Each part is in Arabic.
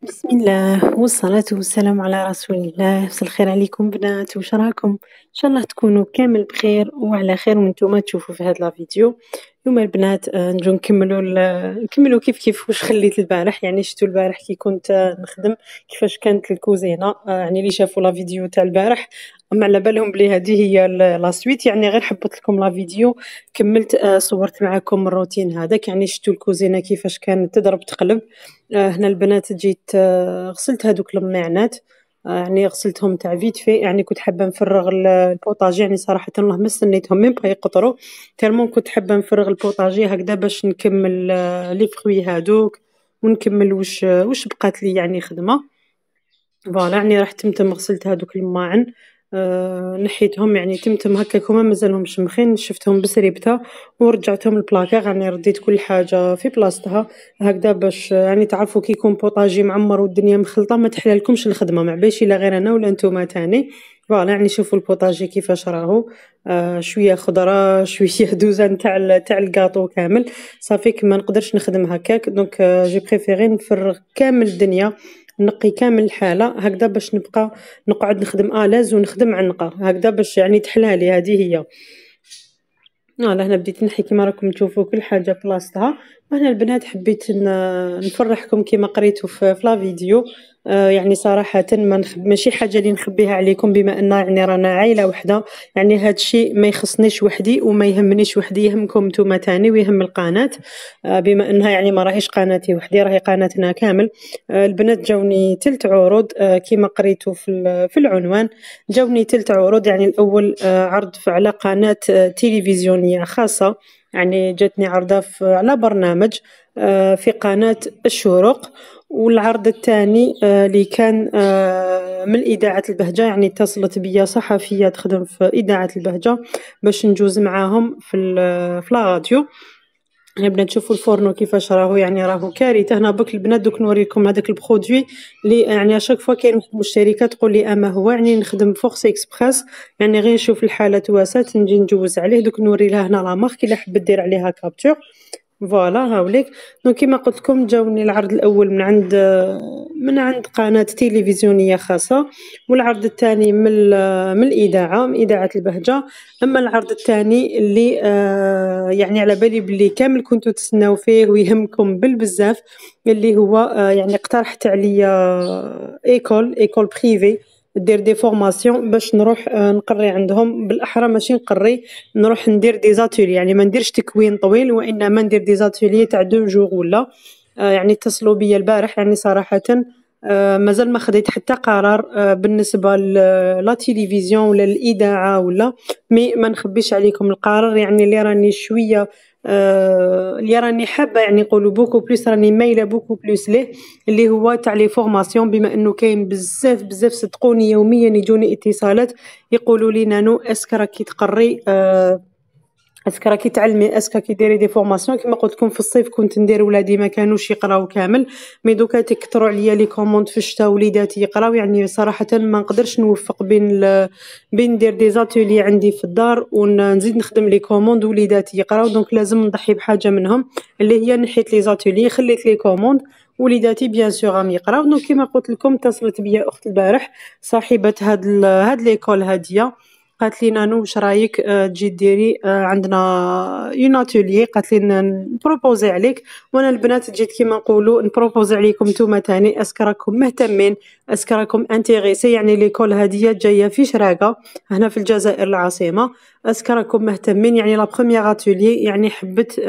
بسم الله والصلاة والسلام على رسول الله. مساء الخير عليكم بنات، واش راكم؟ ان شاء الله تكونوا كامل بخير وعلى خير وانتم تشوفوا في هذا الفيديو. اليوم البنات نجو نكملوا كيف واش خليت البارح. يعني شفتوا البارح كي كنت نخدم كيفاش كانت الكوزينه. يعني اللي شافوا لا فيديو تاع البارح ما على بالهم بلي هذه هي لا سويت. يعني غير حبط لكم لا فيديو كملت، صورت معكم الروتين هذاك. يعني شفتوا الكوزينه كيفاش كانت تضرب تقلب. هنا البنات جيت غسلت هادوك الماعنات. يعني غسلتهم تاع فيت في. يعني كنت حابه نفرغ البوطاجي. يعني صراحه الله ما استنيتهم ميم با يقطروا تالمون. كنت حابه نفرغ البوطاجي هكذا باش نكمل لي فروي هادوك ونكمل واش بقات لي يعني خدمه. فوالا يعني رحت تمتم غسلت هادوك الماعن. نحيتهم يعني تمتم هكاك هما مازالهمش مخين. شفتهم بسريبته ورجعتهم للبلاكار. يعني رديت كل حاجه في بلاصتها هكذا باش يعني تعرفوا كي يكون بوطاجي معمر والدنيا مخلطه ما تحلالكمش الخدمه، ما عباش الا غير انا ولا نتوما تاني. فوالا يعني شوفوا البوطاجي كيفاش راهو. شويه خضره شويه دوزان تاع الكاطو كامل. صافي ما نقدرش نخدم هكاك دونك جي بريفيري نفرغ كامل الدنيا، نقي كامل الحاله هكذا باش نبقى نقعد نخدم الاز ونخدم عنقه هكذا باش يعني تحلالي. هذه هي. فوالا هنا بديت نحي كيما راكم تشوفوا كل حاجه بلاصتها. وهنا البنات حبيت نفرحكم كيما قريتوا في لا فيديو. يعني صراحه ما ماشي حاجه اللي نخبيها عليكم بما ان يعني رانا عائله وحده. يعني هذا الشيء ما يخصنيش وحدي وما يهمنيش وحدي، يهمكم نتوما تاني ويهم القناه. بما انها يعني ما راهيش قناتي وحدي راهي قناتنا كامل. البنات جاوني 3 عروض كيما قريتوا في العنوان. جاوني 3 عروض. يعني الأول عرض على قناة تلفزيونية خاصة. يعني جاتني عرضة على برنامج في قناة الشروق. والعرض الثاني اللي كان من إذاعة البهجة. يعني اتصلت بيا صحفية تخدم في إذاعة البهجة باش نجوز معاهم في لا راديو. نبدا نشوفوا الفورنو كيفاش راهو. يعني راهو كارثه. هنا بك البنات دوك نوريكم هذاك البرودوي اللي يعني اشاك فوا كاين واحد المشتركه تقول لي اما هو يعني نخدم فورس اكسبريس. يعني غير نشوف الحاله تواسات نجي نجوز عليه دوك نوري لها هنا لا مارك الا حبت دير عليها كابتور. فوالا هاوليك. دونك كيما قلت لكم جاوني العرض الاول من عند قناه تلفزيونيه خاصه، والعرض الثاني من الاذاعه من اذاعه البهجه. اما العرض الثاني اللي يعني على بالي بلي كامل كنتو تسناو فيه ويهمكم بالبزاف، اللي هو يعني اقترحت عليا ايكول بريفي دير دي فورماسيون باش نروح نقري عندهم. بالاحرى ماشي نقري، نروح ندير دي زاتولي. يعني ما نديرش تكوين طويل وانما ندير دي زاتولي تاع 2 جور ولا. يعني اتصلوا بيا البارح. يعني صراحه مازال ما خديت حتى قرار بالنسبه لا تيليفزيون ولا الاذاعه ولا. مي ما نخبيش عليكم القرار يعني اللي راني شويه اللي راني حابه يعني نقولوا بوكو بلوس راني مايله بوكو بلوس ليه، اللي هو تاع لي فورماسيون. بما انه كاين بزاف صدقوني يوميا يجوني اتصالات يقولوا لي نانو اسك راكي تقري اسك راكي تعلمي اسك راكي ديري دي فورماسيون. كما قلت لكم في الصيف كنت ندير ولادي ما كانوش يقراو كامل، مي دوكا تكثروا عليا لي كوموند في الشتاء وليداتي يقراو. يعني صراحه ما نقدرش نوفق بين ندير دي زاتولي عندي في الدار ونزيد نخدم لي كوموند وليداتي يقراو. دونك لازم نضحي بحاجه منهم اللي هي نحيت لي زاتولي خليت لي كوموند وليداتي بيان سور راهم يقراو. دونك كما قلت لكم اتصلت بيا اخت البارح صاحبه هاد ليكول هاديه. قالت لي نانو واش رايك تجي ديري عندنا اون اتوليي. قالت لي نبروبوزي عليك. وانا البنات جيت كيما نقولوا نبروبوزي عليكم نتوما تاني اسك راكم مهتمين اسك راكم انتريسي. يعني ليكول هاديه جايه في شراقه هنا في الجزائر العاصمه. اسك راكم مهتمين يعني لا بروميير اتوليي. يعني حبت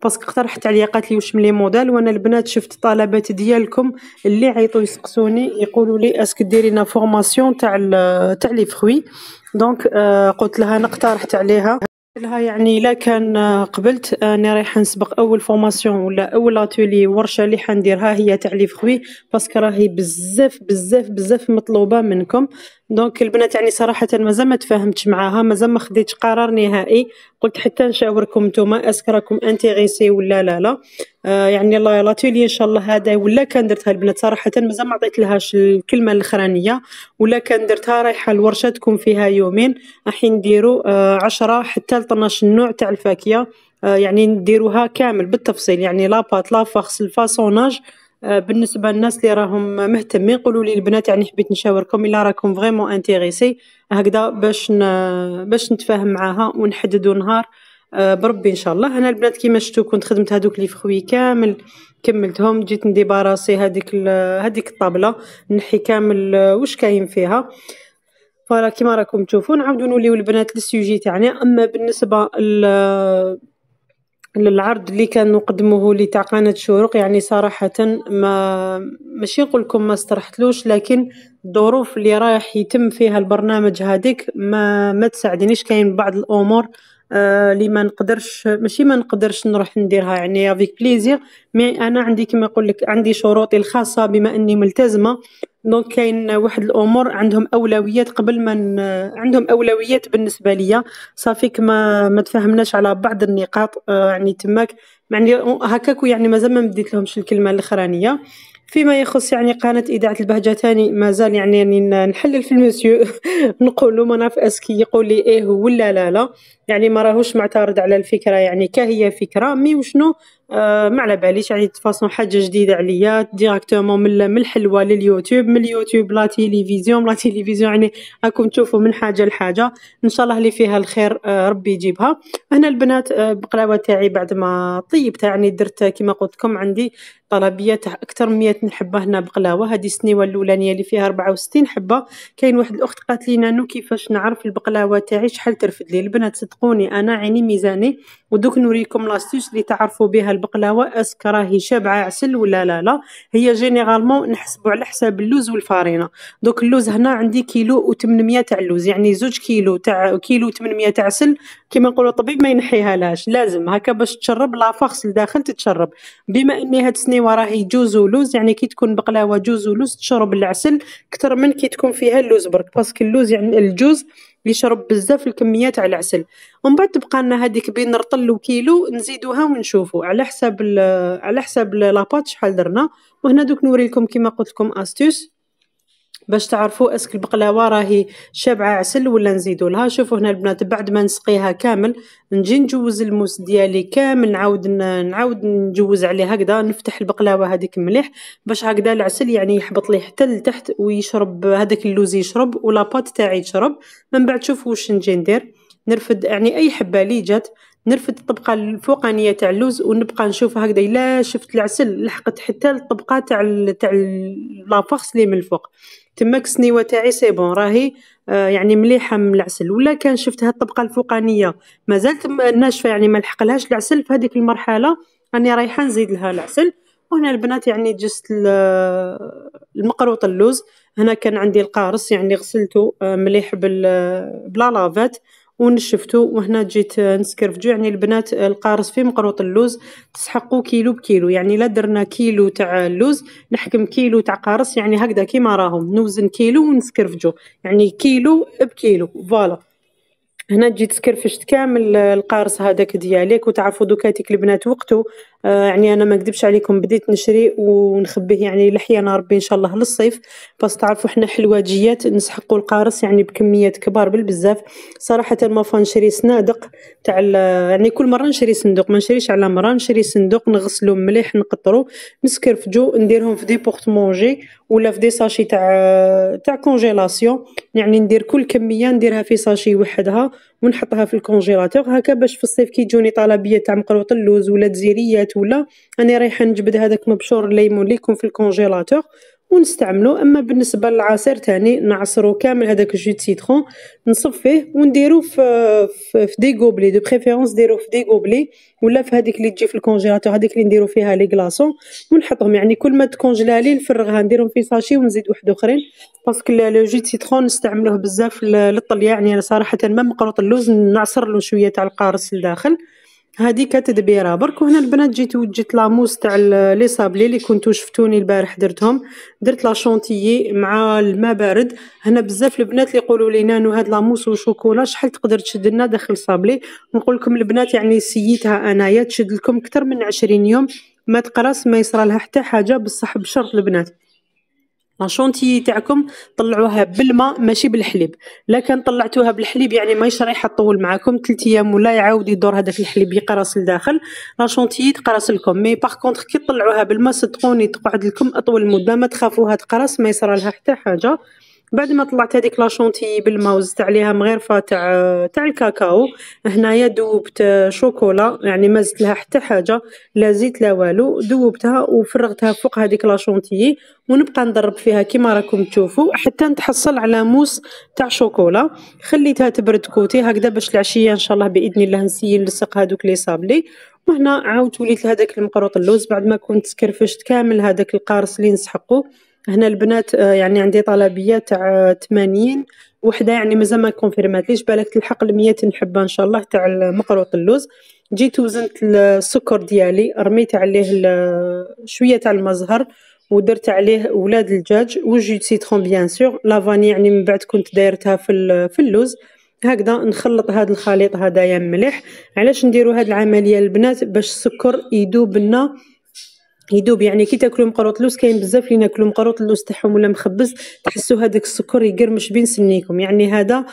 باسكو اقترحت عليا قالت لي واش من لي موديل. وانا البنات شفت طلبات ديالكم اللي عيطوا يسقسوني يقولوا لي اسك ديرينا فورماسيون تاع لي فروي. دونك قلت لها انا اقترحت عليها لها يعني لا كان قبلت اني رايحه نسبق اول فورماسيون ولا اول اتولي ورشه اللي حنديرها هي تاع لي فروي باسكو راهي بزاف مطلوبه منكم. دونك البنات يعني صراحه مازال ما تفاهمتش معاها مازال ما خديتش قرار نهائي. قلت حتى نشاوركم نتوما اسك راكم انتريسي ولا لا. يعني لاتولي ان شاء الله هذا ولا كان درتها البنات صراحه مازال ما عطيت لهاش الكلمه الاخرانيه. ولا كان درتها رايحه الورشه تكون فيها يومين راح نديروا 10 حتى 12 نوع تاع الفاكهه. يعني نديروها كامل بالتفصيل يعني لاباط لا فاخس الفاسوناج بالنسبة للناس اللي راهم مهتمين قولوا لي البنات، يعني حبيت نشاوركم إلا راكم فريمون انتيريسي هكذا باش نتفاهم معاها ونحددوا نهار بربي إن شاء الله. أنا البنات كيما شفتوا كنت خدمت هذوك لي فخوي كامل كملتهم، جيت نديباراسي هذيك الطابلة نحي كامل واش كاين فيها. فوالا كيما راكم تشوفوا نعاودوا نوليو البنات للسوجي تاعنا. أما بالنسبة للعرض اللي كان نقدموه لي تاع قناة شروق، يعني صراحة ماشي نقول لكم ما استرحتلوش، لكن الظروف اللي رايح يتم فيها البرنامج هذيك ما تساعدنيش. كاين بعض الأمور اللي ما نقدرش، ماشي ما نقدرش نروح نديرها يعني افيك بليزير، مي انا عندي كما نقول لك عندي شروطي الخاصه بما اني ملتزمه. دونك كاين واحد الامور عندهم اولويات قبل ما عندهم اولويات بالنسبه ليا. صافيك ما تفاهمناش على بعض النقاط يعني تماك يعني هكاك، يعني مازال ما مديت لهمش الكلمه الاخرانيه. فيما يخص يعني قناة إذاعة البهجة تاني مازال يعني نحلل في المسيو نقولوا ما نعرف اسكي يقول لي إيه ولا لا، يعني ما راهوش معترض على الفكرة، يعني كهي فكرة مي وشنو ما على باليش، يعني تفاصل حاجة جديدة عليا ديراكتومون من الحلوة لليوتيوب، من اليوتيوب لا تيليفزيون يعني راكم تشوفوا من حاجة لحاجة. إن شاء الله اللي فيها الخير ربي يجيبها. أنا البنات بقلاوة تاعي بعد ما طيبتها يعني درت كما قلت لكم عندي طلبية تاع أكثر من 100 حبة هنا بقلاوة. هذه السنيوة الأولانية اللي فيها 64 حبة. كاين واحد الأخت قالت لي نانو كيفاش نعرف البقلاوة تاعي شحال ترفد لي. البنات صدقوني أنا عيني ميزاني، ودوك نوريكم لاستيس اللي تعرفوا بها البقلاوة اسك راهي شابعة عسل ولا لا. هي جينيرالمون نحسبوا على حساب اللوز والفارينة. دوك اللوز هنا عندي كيلو و800 تاع اللوز، يعني 2 كيلو تاع كيلو 800 تاع عسل. كيما نقولوا الطبيب ما ينحيها لاش لازم هكا باش تشرب لافاخس لداخل تتشرب. بما اني هاد السنيوه راهي جوز ولوز، يعني كي تكون بقلاوه جوز ولوز تشرب العسل اكثر من كي تكون فيها اللوز برك، باسكو اللوز يعني الجوز يشرب بزاف الكميه تاع العسل. ومن بعد تبقى لنا هذيك بين رطل وكيلو نزيدوها ونشوفوا على حساب لاباط شحال درنا. وهنا دوك نوري لكم كيما قلت لكم استوس باش تعرفوا اسك البقلاوه راهي شابعه عسل ولا نزيدوا لها. شوفوا هنا البنات بعد ما نسقيها كامل نجي نجوز الموس ديالي كامل، نعاود نجوز عليه هكذا، نفتح البقلاوه هذيك مليح باش هكذا العسل يعني يحبط ليه حتى لتحت ويشرب هذاك اللوز يشرب ولاباط تاعي تشرب. من بعد شوفوا واش نجي ندير، نرفد يعني اي حبه لي جات نرفد الطبقه الفوقانيه تاع اللوز ونبقى نشوف هكذا الا شفت العسل لحقت حتى الطبقه تاع لافخس اللي من الفوق تماك السنيوه تاعي سي بون راهي يعني مليحه من العسل. ولا كان شفت هاد الطبقه الفوقانيه مازالت ناشفه يعني ما لحقلهاش العسل، في هذيك المرحله راني رايحه نزيد لها العسل. وهنا البنات يعني جست المقروط اللوز. هنا كان عندي القارص يعني غسلته مليح بلا لافات ونشفته. وهنا جيت نسكرفجو يعني البنات القارص في مقروط اللوز تسحقوا كيلو بكيلو، يعني لا درنا كيلو تاع اللوز نحكم كيلو تاع قارص، يعني هكذا كيما راهم نوزن كيلو ونسكرفجو يعني كيلو بكيلو. فوالا هنا جيت سكرفشت كامل القارص هذاك ديالك. وتعرفوا دوكاتيك البنات وقتو يعني انا ما نكذبش عليكم بديت نشري ونخبيه يعني لحيانا ربي ان شاء الله للصيف، بس تعرفوا احنا حلواجيات نسحقوا القارص يعني بكميات كبار بالبزاف. صراحه ما نشري صنادق تاع يعني كل مره نشري صندوق، ما نشريش على مره، نشري صندوق نغسلو مليح نقطرو نسكرفجو نديرهم في دي بورطمونجي ولا في دي ساشي تاع كونجيلاسيون، يعني ندير كل كميه نديرها في ساشي وحدها ونحطها في الكونجيلاتور هكا باش في الصيف كي يجوني طلبيه تاع مقروط اللوز ولا تزيريات ولا راني رايحه نجبد هذاك مبشور الليمون اللي يكون في الكونجيلاتور ونستعملو. اما بالنسبه للعصير تاني نعصرو كامل هذاك جو سيترون نصفيه ونديرو في دي غوبلي دو بريفيرونس، ديرو في دي غوبلي ولا في هذيك اللي تجي في الكونجيلاتور هذيك اللي نديرو فيها لي كلاصون ونحطهم، يعني كل ما تكونجلا لي نفرغها نديرهم في ساشي ونزيد واحد اخرين باسكو لو جو سيترون نستعملوه بزاف للطليه. يعني انا صراحه ما مقروط اللوز نعصر له شويه تاع القارص لداخل هذيك تدبيره برك. وهنا البنات جيت وجدت لاموس تاع لي صابلي اللي كنتو شفتوني البارح درتهم، درت لا شونتيي مع الماء بارد. هنا بزاف البنات اللي يقولوا لي نانو هاد لاموس وشوكولا شحال تقدر تشد لنا داخل صابلي، نقول لكم البنات يعني سيتها انايا تشد لكم اكثر من 20 يوم ما تقراص ما يصرى لها حتى حاجه، بصح بشرط البنات لاشونتيي تاعكم طلعوها بالماء ماشي بالحليب. لا كان طلعتوها بالحليب يعني ماهيش رايحه تطول معاكم 3 ايام ولا يعاود يدور هذاك الحليب يقرص لداخل، لاشونتيي تقرص لكم. مي باغ كونطخ كي تطلعوها بالماء صدقوني تقعد لكم اطول مده، ما تخافوها تقرص ما يصرى لها حتى حاجه. بعد ما طلعت هذيك لاشونتيي بالماء وزدت عليها مغرفه تاع الكاكاو، هنايا دوبت شوكولا يعني ما زدت لها حتى حاجه، لا زيت لا والو، دوبتها وفرغتها فوق هذيك لاشونتيي ونبقى نضرب فيها كيما راكم تشوفوا حتى نتحصل على موس تاع شوكولا. خليتها تبرد كوتي هكذا باش العشيه ان شاء الله باذن الله نسيي نلصق هذوك لي صابلي. وهنا عاودت وليت لهذاك المقروط اللوز بعد ما كنت سكرفشت كامل هذاك القارص اللي نسحقو. هنا البنات يعني عندي طلبيه تاع 80 وحده، يعني مازال ما كونفيرماتليش، بالك تلحق ال100 نحبها ان شاء الله تاع المقروط اللوز. جيت وزنت السكر ديالي، رميت عليه شويه تاع المزهر ودرت عليه ولاد الدجاج وجو سيترون بيان سور، لافاني يعني من بعد كنت دايرتها في اللوز. هكذا نخلط هذا الخليط هذايا مليح. علاش نديروا هذه العمليه البنات؟ باش السكر يذوب لنا، يدوب. يعني كي تاكلوا مقروط اللوز كاين بزاف اللي ناكلوا مقروط اللوز تاعهم ولا مخبز تحسوا هذاك السكر يقرمش بين سنيكم، يعني هذا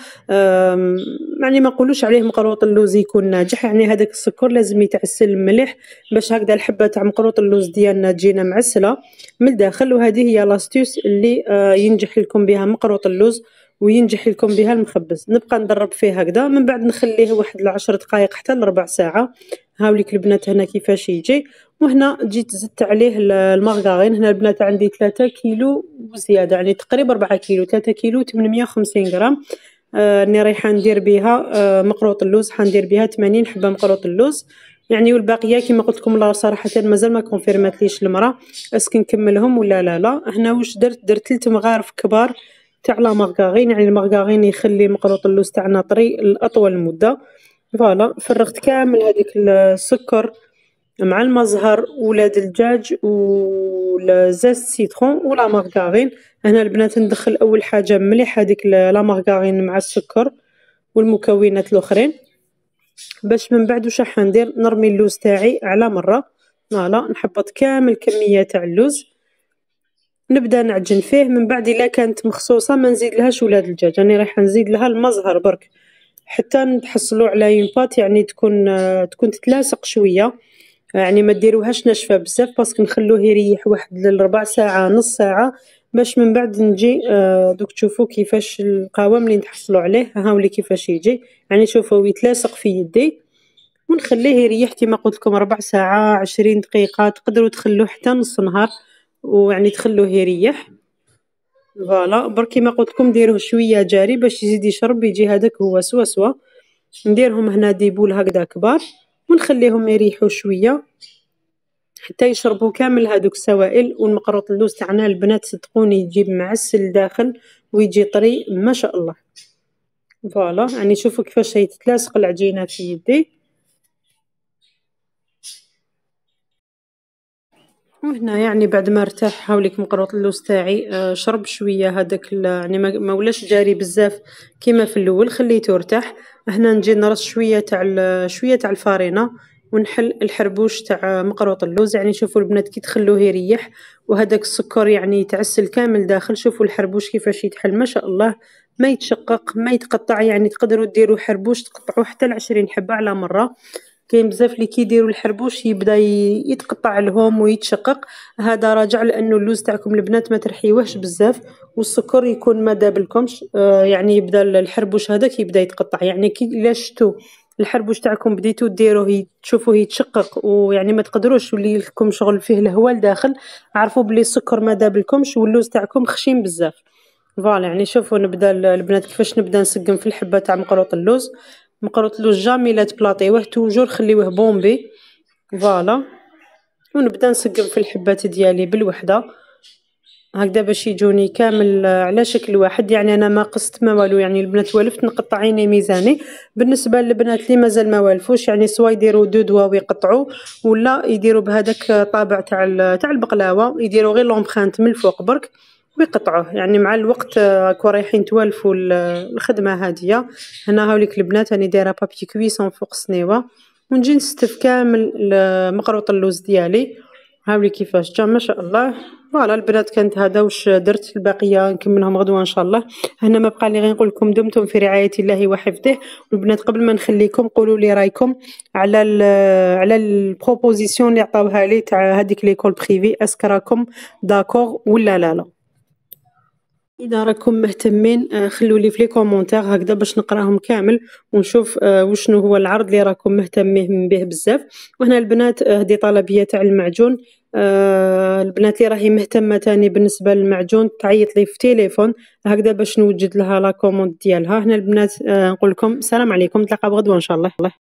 يعني ما نقولوش عليه مقروط اللوز يكون ناجح، يعني هذاك السكر لازم يتعسل مليح باش هكذا الحبه تاع مقروط اللوز ديالنا تجينا معسله من الداخل. وهذه هي لاستيوس اللي ينجح لكم بها مقروط اللوز وينجح لكم بها المخبز. نبقى ندرب فيه هكذا من بعد نخليه واحد 10 دقائق حتى لربع ساعه. هاوليك البنات هنا كيفاش يجي. وهنا جيت زدت عليه المارغرين. هنا البنات عندي 3 كيلو وزياده، يعني تقريبا 4 كيلو، 3 كيلو 850 غرام. راني رايحه ندير بها مقروط اللوز، حندير بها 80 حبه مقروط اللوز يعني. والباقيه كما قلت لكم لا صراحه مازال ما كونفيرماتليش المراه اسكو نكملهم ولا لا. هنا واش درت 3 مغارف كبار تاع لا مارغرين، يعني المارغرين يخلي مقروط اللوز تاعنا طري لاطول مده. فوالا فرغت كامل هذيك السكر مع المزهر ولاد الدجاج وزيت سيترون ولا مارغرين. هنا البنات ندخل اول حاجه مليح هذيك لا مارغرين مع السكر والمكونات الاخرين باش من بعد واش راح ندير نرمي اللوز تاعي على مره. فوالا نحبط كامل كميه تاع اللوز نبدا نعجن فيه. من بعد الا كانت مخصوصه ما نزيد لهاش ولاد الدجاج، راني رايحه نزيد لها المزهر برك حتى نتحصلوا على يون بات يعني تكون تتلاصق شويه، يعني ما ديروهاش ناشفه بزاف باسكو نخلوه يريح واحد لربع ساعه نص ساعه باش من بعد نجي دوك تشوفوا كيفاش القوام اللي نتحصلوا عليه. هاولي كيفاش يجي، يعني شوفوا يتلاصق في يدي ونخليه يريح كما قلت لكم ربع ساعه 20 دقيقه، تقدروا تخلوه حتى نص نهار ويعني تخلوه يريح. فوالا برك كيما قلت لكم ديروه شويه جاري باش يزيد يشرب يجي هذاك هو سوا سوا. نديرهم هنا دي بول هكذا كبار ونخليهم يريحوا شويه حتى يشربوا كامل هذوك السوائل. والمقروط اللوز تاعنا البنات صدقوني يجيب معسل داخل ويجي طري ما شاء الله. فوالا يعني شوفوا كيفاش تتلاصق العجينه في يدي. وهنا يعني بعد ما ارتاح هاوليك مقروط اللوز تاعي شرب شويه هذاك يعني ما ولاش جاري بزاف كيما في الاول، خليته ارتاح. هنا نجي نرص شويه تاع الفارينه ونحل الحربوش تاع مقروط اللوز. يعني شوفوا البنات كي تخلوه يريح وهذاك السكر يعني يتعسل كامل داخل، شوفوا الحربوش كيفاش يتحل ما شاء الله، ما يتشقق ما يتقطع. يعني تقدروا ديروا حربوش تقطعوه حتى 20 حبه على مره. كاين بزاف اللي كيديروا الحربوش يبدا يتقطع لهم ويتشقق، هذا راجع لانه اللوز تاعكم البنات ما ترحيوهش بزاف والسكر يكون ما دابلكمش يعني يبدا الحربوش هذاك يبدا يتقطع. يعني كي الا شفتوا الحربوش تاعكم بديتو ديروه تشوفوه يتشقق ويعني ما تقدروش يولي لكم شغل فيه الهواء لداخل، عرفوا بلي السكر ما دابلكمش واللوز تاعكم خشين بزاف. فوالا يعني شوفوا نبدا البنات كيفاش نبدا نسقم في الحبه تاع مقروط اللوز. مقروط اللوز جامي لا تبلاطيوه توجور خليوه بومبي. فوالا ونبدا نسقم في الحبات ديالي بالوحده هكذا باش يجوني كامل على شكل واحد. يعني انا ما قصت ما والو، يعني البنات والفت نقطع عيني ميزاني. بالنسبه للبنات اللي مازال ما والفوش يعني سوا يديروا 2 دوا ويقطعوا ولا يديروا بهذاك طابع تاع البقلاوه يديروا غير لومبرانت من الفوق برك ويقطعوه. يعني مع الوقت راكو رايحين توالفوا الخدمه هاديه. هنا هاوليك البنات راني دايره بابي كويسون فوق السنيوه ونجي نستف كامل مقروط اللوز ديالي. هاولي كيفاش جا ما شاء الله فوالا البنات كانت هذا واش درت، الباقيه نكملهم غدوه ان شاء الله. هنا ما بقى لي غير نقول لكم دمتم في رعايه الله وحفظه. والبنات قبل ما نخليكم قولوا لي رايكم على البروبوزيسيون اللي عطاوها لي تاع هذيك ليكول بريفي، اسك راكم داكور ولا لا. اذا راكم مهتمين خلوا لي في لي كومونتير هكذا باش نقراهم كامل ونشوف وشنو هو العرض اللي راكم مهتمين به بزاف. وهنا البنات هذه طلبيه تاع المعجون. البنات اللي راهي مهتمه تاني بالنسبه للمعجون تعيط لي في تليفون هكذا باش نوجد لها لا كوموند ديالها. هنا البنات نقول لكم السلام عليكم، نتلاقى بغدوه ان شاء الله.